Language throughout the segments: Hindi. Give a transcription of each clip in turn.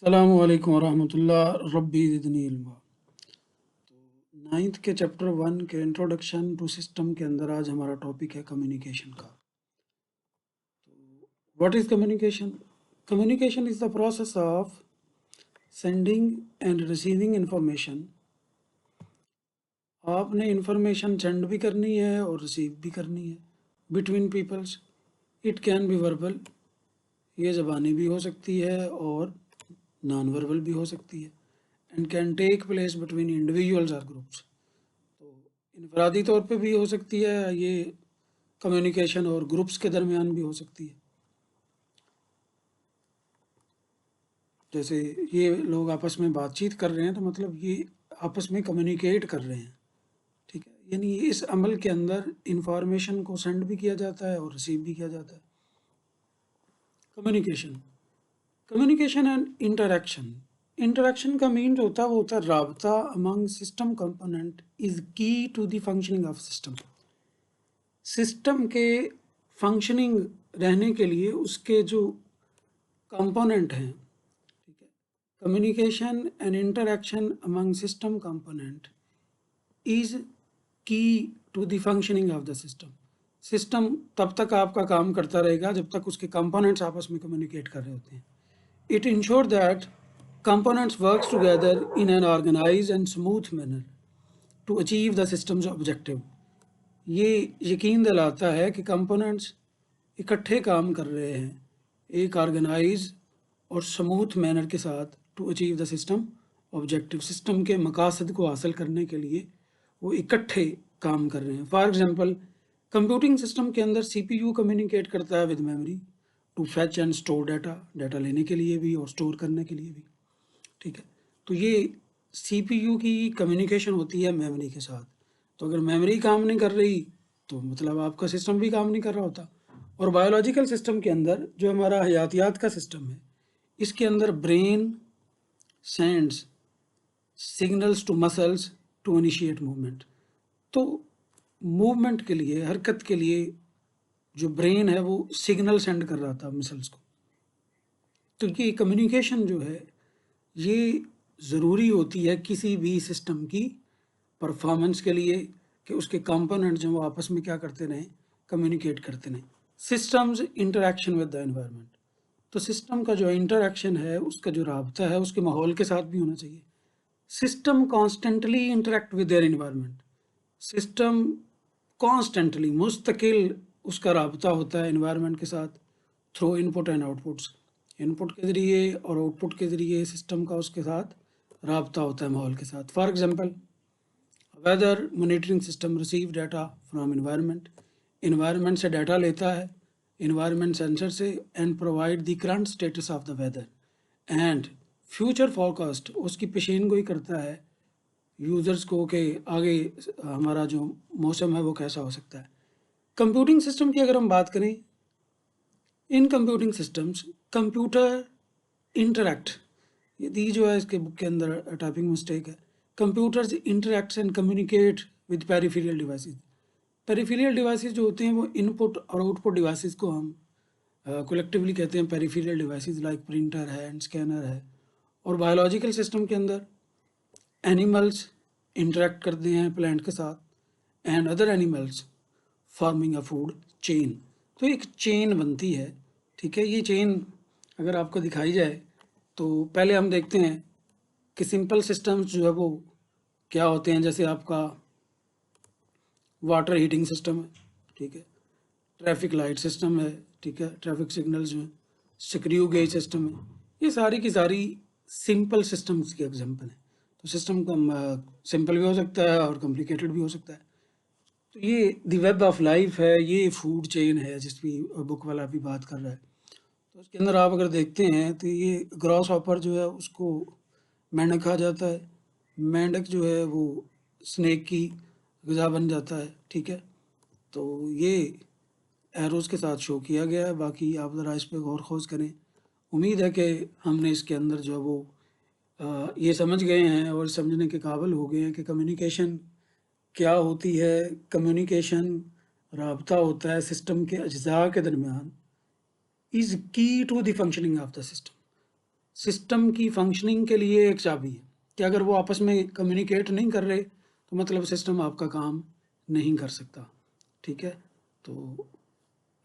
अस्सलामु अलैकुम वरहमतुल्लाह रब्बी ज़िदनी इल्मा। तो नाइन्थ के चैप्टर 1 के इंट्रोडक्शन टू सिस्टम के अंदर आज हमारा टॉपिक है कम्युनिकेशन का। What is communication? Communication is the process of sending and receiving information. आपने इंफॉर्मेशन सेंड भी करनी है और रिसीव भी करनी है between peoples. It can be verbal, ये ज़बानी भी हो सकती है और नॉन वर्बल भी हो सकती है, and can take place between individuals और ग्रुप्स। तो इनफरादी तौर पे भी हो सकती है ये कम्युनिकेशन, और ग्रुप्स के दरमियान भी हो सकती है। जैसे ये लोग आपस में बातचीत कर रहे हैं तो मतलब ये आपस में कम्युनिकेट कर रहे हैं, ठीक है। यानी इस अमल के अंदर इंफॉर्मेशन को सेंड भी किया जाता है और रिसीव भी किया जाता है। Communication communication and interaction. Interaction का मीन जो होता है वो होता है राबता among system component is key to the functioning of system. System के फंक्शनिंग रहने के लिए उसके जो कंपोनेंट हैं, ठीक है। Communication and interaction among system component is key to the functioning of the system. System तब तक आपका काम करता रहेगा जब तक उसके कंपोनेंट्स आपस में कम्युनिकेट कर रहे होते हैं। It ensures that components works together in an organized and smooth manner to achieve the system's objective. ये यकीन दिलाता है कि कंपोनेंट्स इकट्ठे काम कर रहे हैं एक ऑर्गेनाइज और स्मूथ मैनर के साथ to achieve the system objective. System के मकासद को हासिल करने के लिए वो इकट्ठे काम कर रहे हैं। फॉर एग्जांपल, कंप्यूटिंग सिस्टम के अंदर सीपीयू कम्युनिकेट करता है with memory to fetch and store data, data लेने के लिए भी और स्टोर करने के लिए भी, ठीक है। तो ये सीपीयू की कम्युनिकेशन होती है मेमोरी के साथ। तो अगर मेमोरी काम नहीं कर रही तो मतलब आपका सिस्टम भी काम नहीं कर रहा होता। और बायोलॉजिकल सिस्टम के अंदर जो हमारा हयातियात का सिस्टम है, इसके अंदर brain sends signals to muscles to initiate movement. तो मूवमेंट के लिए, हरकत के लिए जो ब्रेन है वो सिग्नल सेंड कर रहा था मसल्स को। तो ये कम्युनिकेशन जो है ये ज़रूरी होती है किसी भी सिस्टम की परफॉर्मेंस के लिए कि उसके कंपोनेंट जो वो आपस में क्या करते रहें, कम्युनिकेट करते रहें। Systems interaction with the environment. तो सिस्टम का जो इंटरेक्शन है, उसका जो राबता है उसके माहौल के साथ भी होना चाहिए। System constantly interact with their environment. System constantly, मुस्तकिल उसका राबता होता है एनवायरनमेंट के साथ through input and outputs. Input के ज़रिए और आउटपुट के ज़रिए सिस्टम का उसके साथ राबता होता है माहौल के साथ। For example, weather monitoring system receive data from environment. Environment से डाटा लेता है, इन्वायरमेंट सेंसर से, and provide the current status of the weather and future forecast. उसकी पेशीन गोई करता है यूज़र्स को कि आगे हमारा जो मौसम है वो कैसा हो सकता है। कंप्यूटिंग सिस्टम की अगर हम बात करें, in computing systems computer interact, ये दी जो है इसके बुक के अंदर टाइपिंग मिस्टेक है। Computers interacts and communicate with peripheral devices. Peripheral devices जो होते हैं वो इनपुट और आउटपुट डिवाइसेस को हम कलेक्टिवली कहते हैं पेरिफेरल डिवाइसेस, लाइक प्रिंटर है एंड स्कैनर है। और बायोलॉजिकल सिस्टम के अंदर एनिमल्स इंटरेक्ट करते हैं प्लांट के साथ and other animals forming a food chain. तो एक चेन बनती है, ठीक है। ये चेन अगर आपको दिखाई जाए तो पहले हम देखते हैं कि सिंपल सिस्टम्स जो है वो क्या होते हैं। जैसे आपका वाटर हीटिंग सिस्टम है, ठीक है। ट्रैफिक लाइट सिस्टम है, ठीक है। ट्रैफिक सिग्नल्स जो हैं, स्क्रू गेज सिस्टम है। ये सारी की सारी सिंपल सिस्टम्स के एग्जांपल हैं। तो सिस्टम का सिंपल भी हो सकता है और कॉम्प्लिकेटेड भी हो सकता है। तो ये द वेब ऑफ लाइफ है, ये फूड चेन है जिसकी बुक वाला भी बात कर रहा है। तो उसके अंदर आप अगर देखते हैं तो ये ग्रॉस हॉपर जो है उसको मेंढक कहा जाता है। मेंढक जो है वो स्नेक की ग़िज़ा बन जाता है, ठीक है। तो ये एरोज़ के साथ शो किया गया है, बाकी आप ज़रा इस पे गौर खोज करें। उम्मीद है कि हमने इसके अंदर जो है वो ये समझ गए हैं और समझने के काबिल हो गए हैं कि कम्युनिकेशन क्या होती है। कम्युनिकेशन राबता होता है सिस्टम के अज्जा के दरमियान, is key to the functioning of the system. System की फंक्शनिंग के लिए एक चाबी है कि अगर वो आपस में कम्युनिकेट नहीं कर रहे तो मतलब सिस्टम आपका काम नहीं कर सकता। ठीक है, तो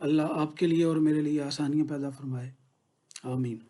अल्लाह आपके लिए और मेरे लिए आसानियाँ पैदा फरमाए, आमीन।